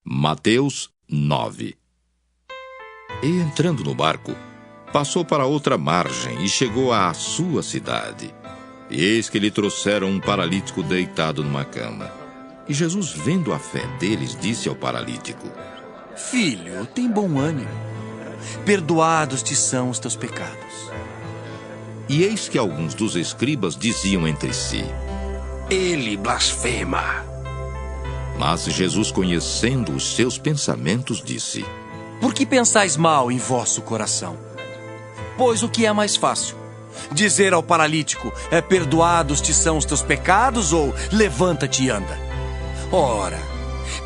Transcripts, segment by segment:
Mateus 9. E entrando no barco, passou para outra margem e chegou à sua cidade. E eis que lhe trouxeram um paralítico deitado numa cama. E Jesus, vendo a fé deles, disse ao paralítico: Filho, tem bom ânimo. Perdoados te são os teus pecados. E eis que alguns dos escribas diziam entre si: Ele blasfema. Mas Jesus, conhecendo os seus pensamentos, disse: Por que pensais mal em vosso coração? Pois o que é mais fácil? Dizer ao paralítico: perdoados te são os teus pecados, ou levanta-te e anda? Ora,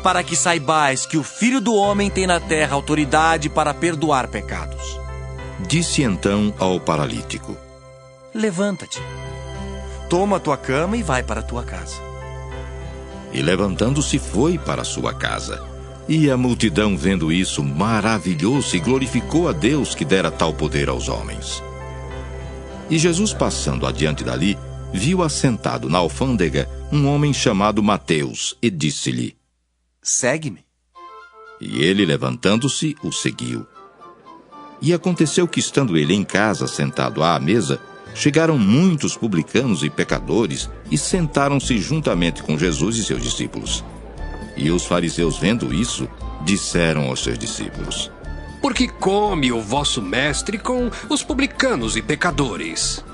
para que saibais que o Filho do Homem tem na terra autoridade para perdoar pecados. Disse então ao paralítico: Levanta-te, toma a tua cama e vai para a tua casa. E levantando-se foi para sua casa. E a multidão, vendo isso, maravilhou-se e glorificou a Deus que dera tal poder aos homens. E Jesus, passando adiante dali, viu assentado na alfândega um homem chamado Mateus, e disse-lhe: Segue-me. E ele, levantando-se, o seguiu. E aconteceu que, estando ele em casa, sentado à mesa, chegaram muitos publicanos e pecadores e sentaram-se juntamente com Jesus e seus discípulos. E os fariseus, vendo isso, disseram aos seus discípulos: Por que come o vosso mestre com os publicanos e pecadores?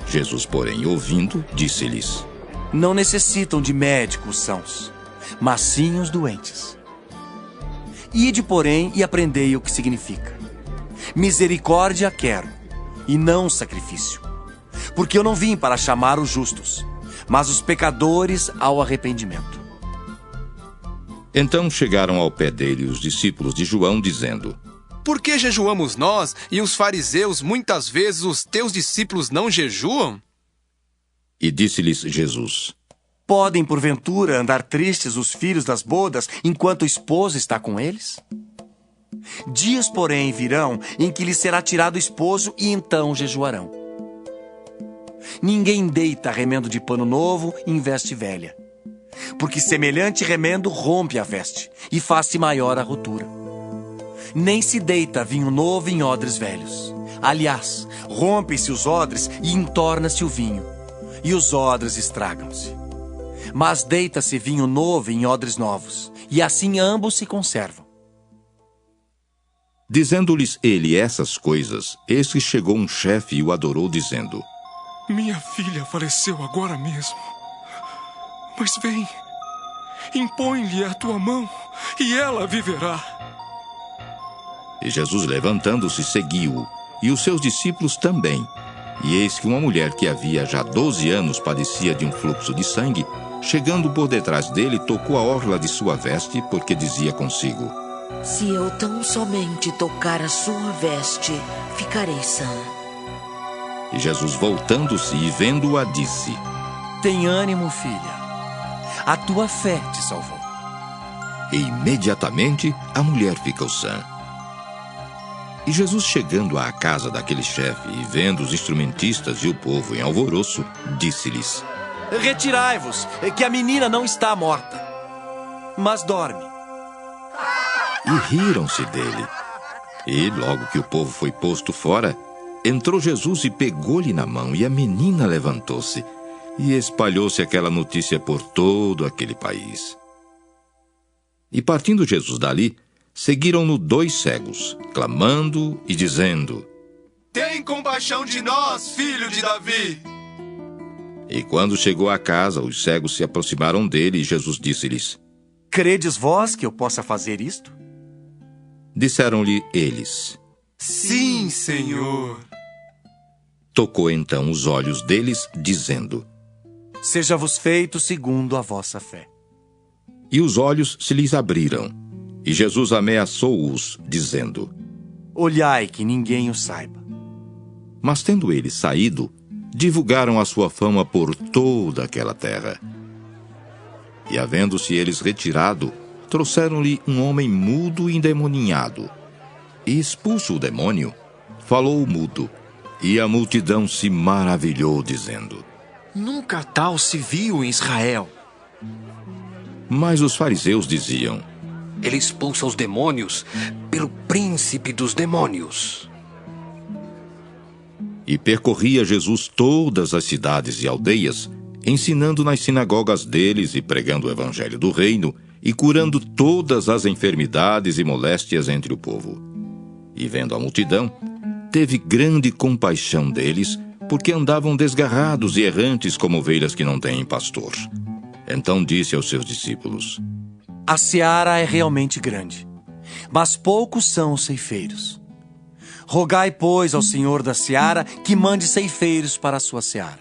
Jesus, porém, ouvindo, disse-lhes: Não necessitam de médicos sãos, mas sim os doentes. Ide, porém, e aprendei o que significa: misericórdia quero, e não sacrifício. Porque eu não vim para chamar os justos, mas os pecadores ao arrependimento. Então chegaram ao pé dele os discípulos de João, dizendo: Por que jejuamos nós e os fariseus, muitas vezes os teus discípulos não jejuam? E disse-lhes Jesus: Podem, porventura, andar tristes os filhos das bodas enquanto o esposo está com eles? Dias, porém, virão em que lhes será tirado o esposo e então jejuarão. Ninguém deita remendo de pano novo em veste velha, porque semelhante remendo rompe a veste e faz-se maior a rotura. Nem se deita vinho novo em odres velhos. Aliás, rompem-se os odres e entorna-se o vinho, e os odres estragam-se. Mas deita-se vinho novo em odres novos, e assim ambos se conservam. Dizendo-lhes ele essas coisas, eis que chegou um chefe e o adorou, dizendo: Minha filha faleceu agora mesmo. Mas vem, impõe-lhe a tua mão, e ela viverá. E Jesus, levantando-se, seguiu-o, e os seus discípulos também. E eis que uma mulher que havia já 12 anos padecia de um fluxo de sangue, chegando por detrás dele, tocou a orla de sua veste, porque dizia consigo: Se eu tão somente tocar a sua veste, ficarei sã. E Jesus, voltando-se e vendo-a, disse: Tem ânimo, filha. A tua fé te salvou. E imediatamente a mulher ficou sã. E Jesus, chegando à casa daquele chefe e vendo os instrumentistas e o povo em alvoroço, disse-lhes: Retirai-vos, que a menina não está morta, mas dorme. E riram-se dele. E logo que o povo foi posto fora, entrou Jesus e pegou-lhe na mão, e a menina levantou-se. E espalhou-se aquela notícia por todo aquele país. E partindo Jesus dali, seguiram-no 2 cegos, clamando e dizendo: Tem compaixão de nós, filho de Davi! E quando chegou à casa, os cegos se aproximaram dele, e Jesus disse-lhes: Credes vós que eu possa fazer isto? Disseram-lhe eles: Sim, Senhor! Tocou então os olhos deles, dizendo: Seja-vos feito segundo a vossa fé. E os olhos se lhes abriram. E Jesus ameaçou-os, dizendo: Olhai que ninguém o saiba. Mas tendo eles saído, divulgaram a sua fama por toda aquela terra. E havendo-se eles retirado, trouxeram-lhe um homem mudo e endemoninhado. E expulso o demônio, falou o mudo, e a multidão se maravilhou, dizendo: Nunca tal se viu em Israel. Mas os fariseus diziam: Ele expulsa os demônios pelo príncipe dos demônios. E percorria Jesus todas as cidades e aldeias, ensinando nas sinagogas deles e pregando o evangelho do reino e curando todas as enfermidades e moléstias entre o povo. E vendo a multidão, teve grande compaixão deles, porque andavam desgarrados e errantes como ovelhas que não têm pastor. Então disse aos seus discípulos: A seara é realmente grande, mas poucos são os ceifeiros. Rogai, pois, ao Senhor da seara que mande ceifeiros para a sua seara.